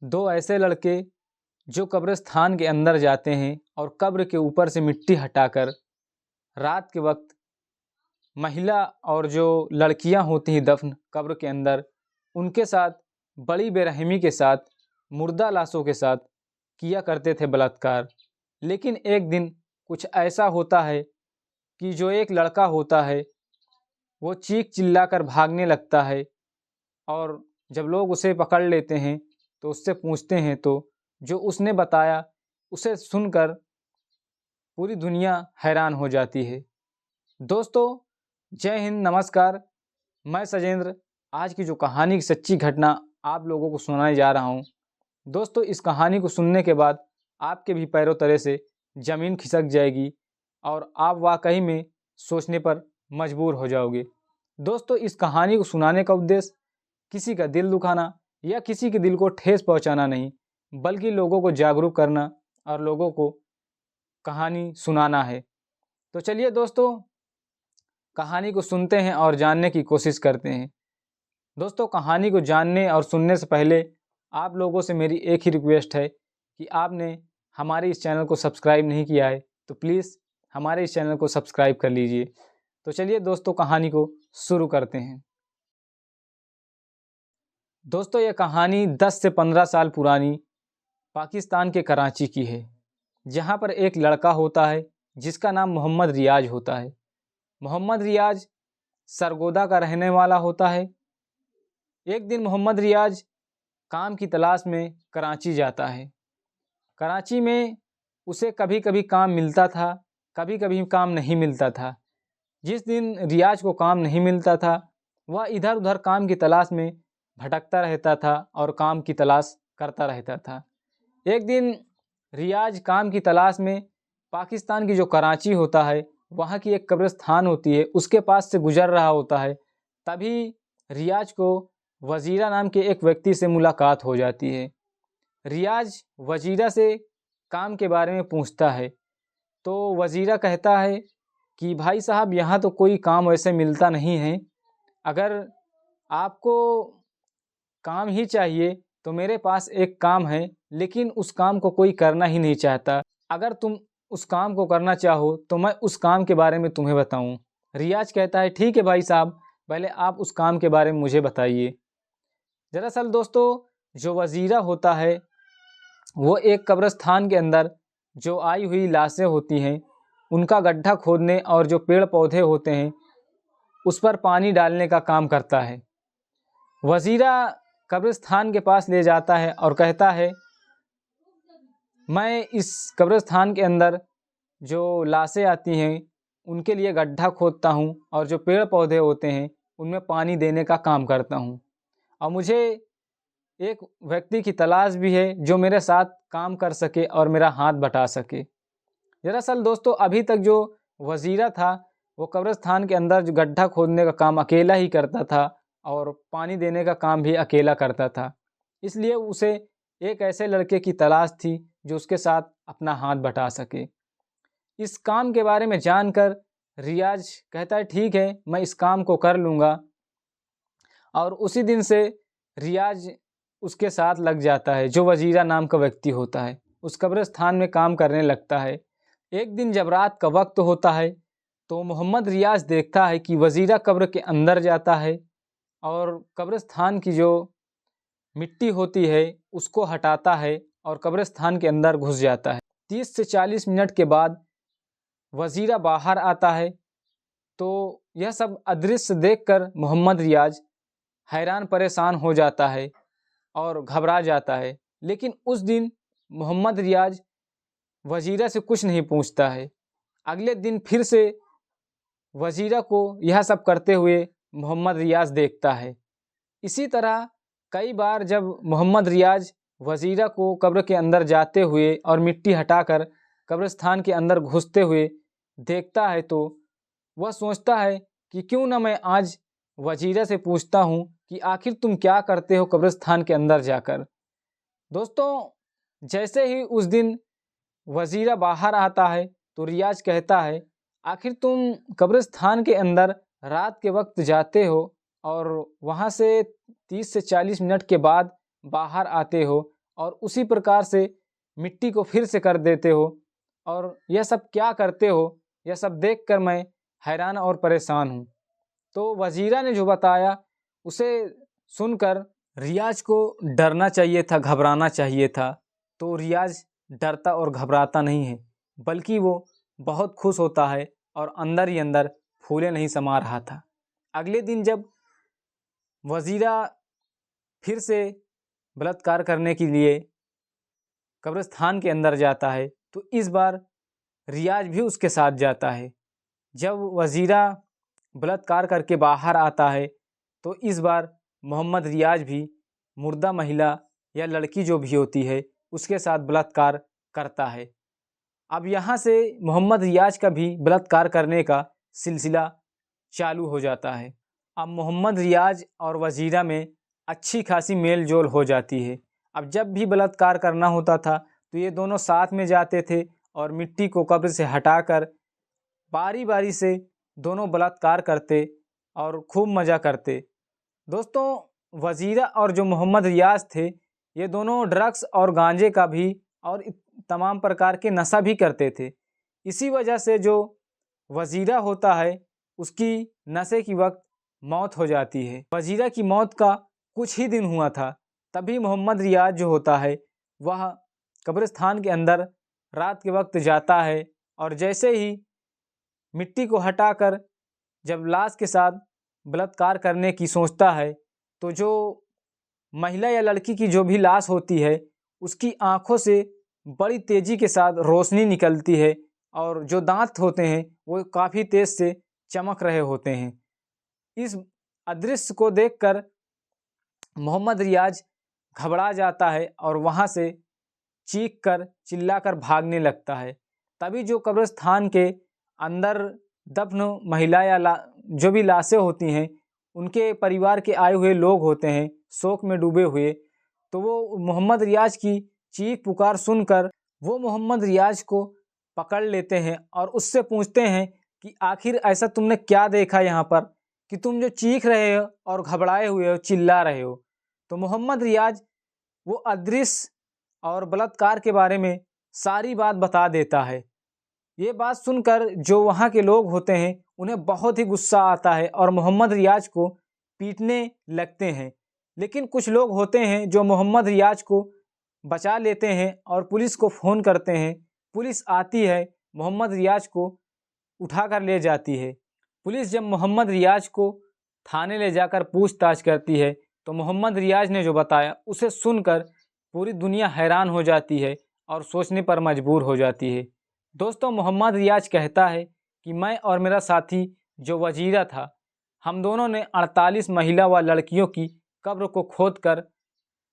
दो ऐसे लड़के जो कब्रिस्तान के अंदर जाते हैं और कब्र के ऊपर से मिट्टी हटाकर रात के वक्त महिला और जो लड़कियां होती हैं दफन कब्र के अंदर, उनके साथ बड़ी बेरहमी के साथ मुर्दा लाशों के साथ किया करते थे बलात्कार। लेकिन एक दिन कुछ ऐसा होता है कि जो एक लड़का होता है वो चीख चिल्लाकर भागने लगता है और जब लोग उसे पकड़ लेते हैं तो उससे पूछते हैं तो जो उसने बताया उसे सुनकर पूरी दुनिया हैरान हो जाती है। दोस्तों, जय हिंद, नमस्कार। मैं सजेंद्र आज की जो कहानी की सच्ची घटना आप लोगों को सुनाने जा रहा हूँ। दोस्तों, इस कहानी को सुनने के बाद आपके भी पैरों तले से ज़मीन खिसक जाएगी और आप वाकई में सोचने पर मजबूर हो जाओगे। दोस्तों, इस कहानी को सुनाने का उद्देश्य किसी का दिल दुखाना या किसी के दिल को ठेस पहुंचाना नहीं, बल्कि लोगों को जागरूक करना और लोगों को कहानी सुनाना है। तो चलिए दोस्तों, कहानी को सुनते हैं और जानने की कोशिश करते हैं। दोस्तों, कहानी को जानने और सुनने से पहले आप लोगों से मेरी एक ही रिक्वेस्ट है कि आपने हमारे इस चैनल को सब्सक्राइब नहीं किया है तो प्लीज़ हमारे इस चैनल को सब्सक्राइब कर लीजिए। तो चलिए दोस्तों, कहानी को शुरू करते हैं। दोस्तों, ये कहानी 10 से 15 साल पुरानी पाकिस्तान के कराची की है, जहाँ पर एक लड़का होता है जिसका नाम मोहम्मद रियाज होता है। मोहम्मद रियाज सरगोदा का रहने वाला होता है। एक दिन मोहम्मद रियाज काम की तलाश में कराची जाता है। कराची में उसे कभी कभी काम मिलता था, कभी कभी काम नहीं मिलता था। जिस दिन रियाज को काम नहीं मिलता था वह इधर उधर काम की तलाश में भटकता रहता था और काम की तलाश करता रहता था। एक दिन रियाज काम की तलाश में पाकिस्तान की जो कराची होता है वहाँ की एक कब्रिस्तान होती है उसके पास से गुजर रहा होता है। तभी रियाज को वजीरा नाम के एक व्यक्ति से मुलाकात हो जाती है। रियाज वजीरा से काम के बारे में पूछता है तो वजीरा कहता है कि भाई साहब, यहाँ तो कोई काम वैसे मिलता नहीं है। अगर आपको काम ही चाहिए तो मेरे पास एक काम है, लेकिन उस काम को कोई करना ही नहीं चाहता। अगर तुम उस काम को करना चाहो तो मैं उस काम के बारे में तुम्हें बताऊं। रियाज कहता है ठीक है भाई साहब, पहले आप उस काम के बारे में मुझे बताइए। दरअसल दोस्तों, जो वजीरा होता है वो एक कब्रिस्तान के अंदर जो आई हुई लाशें होती हैं उनका गड्ढा खोदने और जो पेड़ पौधे होते हैं उस पर पानी डालने का काम करता है। वजीरा कब्रिस्तान के पास ले जाता है और कहता है मैं इस कब्रिस्तान के अंदर जो लाशें आती हैं उनके लिए गड्ढा खोदता हूँ और जो पेड़ पौधे होते हैं उनमें पानी देने का काम करता हूँ, और मुझे एक व्यक्ति की तलाश भी है जो मेरे साथ काम कर सके और मेरा हाथ बटा सके। दरअसल दोस्तों, अभी तक जो वजीरा था वो कब्रिस्तान के अंदर जो गड्ढा खोदने का काम अकेला ही करता था और पानी देने का काम भी अकेला करता था। इसलिए उसे एक ऐसे लड़के की तलाश थी जो उसके साथ अपना हाथ बटा सके। इस काम के बारे में जानकर रियाज कहता है ठीक है, मैं इस काम को कर लूँगा, और उसी दिन से रियाज उसके साथ लग जाता है। जो वजीरा नाम का व्यक्ति होता है उस कब्रिस्तान में काम करने लगता है। एक दिन जब रात का वक्त होता है तो मोहम्मद रियाज देखता है कि वजीरा कब्र के अंदर जाता है और कब्रिस्तान की जो मिट्टी होती है उसको हटाता है और कब्रिस्तान के अंदर घुस जाता है। 30 से 40 मिनट के बाद वजीरा बाहर आता है तो यह सब अदृश्य देखकर मोहम्मद रियाज हैरान परेशान हो जाता है और घबरा जाता है। लेकिन उस दिन मोहम्मद रियाज वजीरा से कुछ नहीं पूछता है। अगले दिन फिर से वजीरा को यह सब करते हुए मोहम्मद रियाज देखता है। इसी तरह कई बार जब मोहम्मद रियाज वजीरा को कब्र के अंदर जाते हुए और मिट्टी हटाकर कब्रिस्तान के अंदर घुसते हुए देखता है तो वह सोचता है कि क्यों ना मैं आज वजीरा से पूछता हूँ कि आखिर तुम क्या करते हो कब्रिस्तान के अंदर जाकर। दोस्तों, जैसे ही उस दिन वजीरा बाहर आता है तो रियाज कहता है आखिर तुम कब्रिस्तान के अंदर रात के वक्त जाते हो और वहाँ से 30 से 40 मिनट के बाद बाहर आते हो और उसी प्रकार से मिट्टी को फिर से कर देते हो, और यह सब क्या करते हो, यह सब देखकर मैं हैरान और परेशान हूँ। तो वजीरा ने जो बताया उसे सुनकर रियाज को डरना चाहिए था, घबराना चाहिए था। तो रियाज डरता और घबराता नहीं है, बल्कि वो बहुत खुश होता है और अंदर ही अंदर फूले नहीं समा रहा था। अगले दिन जब वजीरा फिर से बलात्कार करने के लिए कब्रिस्तान के अंदर जाता है, तो इस बार रियाज भी उसके साथ जाता है। जब वजीरा बलात्कार करके बाहर आता है, तो इस बार मोहम्मद रियाज भी मुर्दा महिला या लड़की जो भी होती है उसके साथ बलात्कार करता है। अब यहाँ से मोहम्मद रियाज का भी बलात्कार करने का सिलसिला चालू हो जाता है। अब मोहम्मद रियाज और वजीरा में अच्छी खासी मेल जोल हो जाती है। अब जब भी बलात्कार करना होता था तो ये दोनों साथ में जाते थे और मिट्टी को कब्र से हटाकर बारी बारी से दोनों बलात्कार करते और खूब मज़ा करते। दोस्तों, वजीरा और जो मोहम्मद रियाज थे, ये दोनों ड्रग्स और गांजे का भी और तमाम प्रकार के नशा भी करते थे। इसी वजह से जो वजीरा होता है उसकी नशे की वक्त मौत हो जाती है। वजीरा की मौत का कुछ ही दिन हुआ था, तभी मोहम्मद रियाज जो होता है वह कब्रिस्तान के अंदर रात के वक्त जाता है, और जैसे ही मिट्टी को हटाकर जब लाश के साथ बलात्कार करने की सोचता है, तो जो महिला या लड़की की जो भी लाश होती है उसकी आंखों से बड़ी तेज़ी के साथ रोशनी निकलती है, और जो दांत होते हैं वो काफ़ी तेज़ से चमक रहे होते हैं। इस अदृश्य को देखकर मोहम्मद रियाज घबरा जाता है और वहाँ से चीख कर चिल्लाकर भागने लगता है। तभी जो कब्रिस्तान के अंदर दफन महिला या जो भी लाशें होती हैं, उनके परिवार के आए हुए लोग होते हैं शोक में डूबे हुए, तो वो मोहम्मद रियाज की चीख पुकार सुनकर वो मोहम्मद रियाज को पकड़ लेते हैं और उससे पूछते हैं कि आखिर ऐसा तुमने क्या देखा यहाँ पर कि तुम जो चीख रहे हो और घबराए हुए हो, चिल्ला रहे हो। तो मोहम्मद रियाज वो अदृश्य और बलात्कार के बारे में सारी बात बता देता है। ये बात सुनकर जो वहाँ के लोग होते हैं उन्हें बहुत ही गुस्सा आता है और मोहम्मद रियाज को पीटने लगते हैं। लेकिन कुछ लोग होते हैं जो मोहम्मद रियाज को बचा लेते हैं और पुलिस को फ़ोन करते हैं। पुलिस आती है, मोहम्मद रियाज को उठा कर ले जाती है। पुलिस जब मोहम्मद रियाज को थाने ले जाकर पूछताछ करती है, तो मोहम्मद रियाज ने जो बताया उसे सुनकर पूरी दुनिया हैरान हो जाती है और सोचने पर मजबूर हो जाती है। दोस्तों, मोहम्मद रियाज कहता है कि मैं और मेरा साथी जो वजीरा था, हम दोनों ने 48 महिला व लड़कियों की कब्र को खोदकर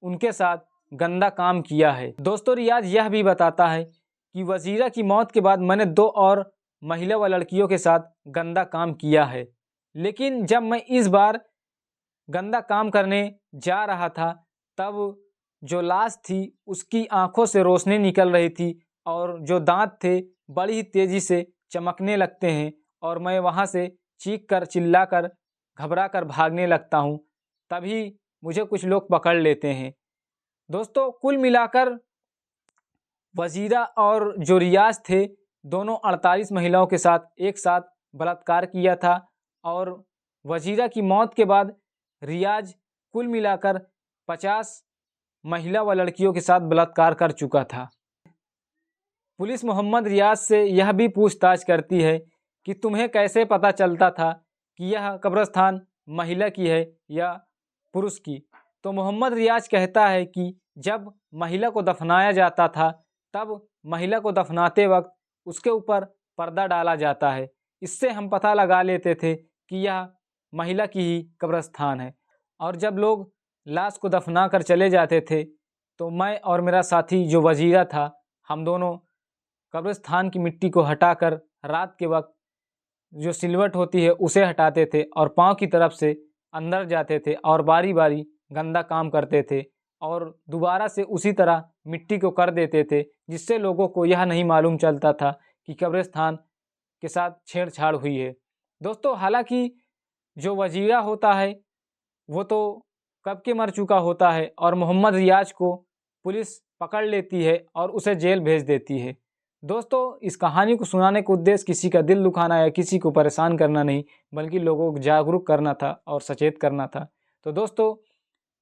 उनके साथ गंदा काम किया है। दोस्तों, रियाज यह भी बताता है कि वजीरा की मौत के बाद मैंने 2 और महिला व लड़कियों के साथ गंदा काम किया है, लेकिन जब मैं इस बार गंदा काम करने जा रहा था तब जो लाश थी उसकी आंखों से रोशनी निकल रही थी और जो दांत थे बड़ी ही तेज़ी से चमकने लगते हैं, और मैं वहाँ से चीख कर चिल्ला कर घबरा कर भागने लगता हूँ। तभी मुझे कुछ लोग पकड़ लेते हैं। दोस्तों, कुल मिलाकर वजीरा और जो रियाज थे दोनों 48 महिलाओं के साथ एक साथ बलात्कार किया था, और वजीरा की मौत के बाद रियाज कुल मिलाकर 50 महिला व लड़कियों के साथ बलात्कार कर चुका था। पुलिस मोहम्मद रियाज से यह भी पूछताछ करती है कि तुम्हें कैसे पता चलता था कि यह कब्रिस्तान महिला की है या पुरुष की। तो मोहम्मद रियाज कहता है कि जब महिला को दफनाया जाता था तब महिला को दफनाते वक्त उसके ऊपर पर्दा डाला जाता है, इससे हम पता लगा लेते थे कि यह महिला की ही कब्रिस्तान है। और जब लोग लाश को दफना कर चले जाते थे तो मैं और मेरा साथी जो वजीरा था, हम दोनों कब्रिस्तान की मिट्टी को हटाकर रात के वक्त जो सिलवट होती है उसे हटाते थे और पाँव की तरफ से अंदर जाते थे और बारी बारी गंदा काम करते थे और दोबारा से उसी तरह मिट्टी को कर देते थे, जिससे लोगों को यह नहीं मालूम चलता था कि कब्रिस्तान के साथ छेड़छाड़ हुई है। दोस्तों, हालांकि जो वजीरा होता है वो तो कब के मर चुका होता है और मोहम्मद रियाज को पुलिस पकड़ लेती है और उसे जेल भेज देती है। दोस्तों, इस कहानी को सुनाने का उद्देश्य किसी का दिल दुखाना या किसी को परेशान करना नहीं, बल्कि लोगों को जागरूक करना था और सचेत करना था। तो दोस्तों,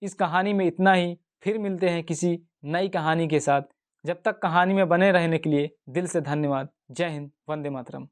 इस कहानी में इतना ही। फिर मिलते हैं किसी नई कहानी के साथ। जब तक कहानी में बने रहने के लिए दिल से धन्यवाद। जय हिंद, वंदे मातरम।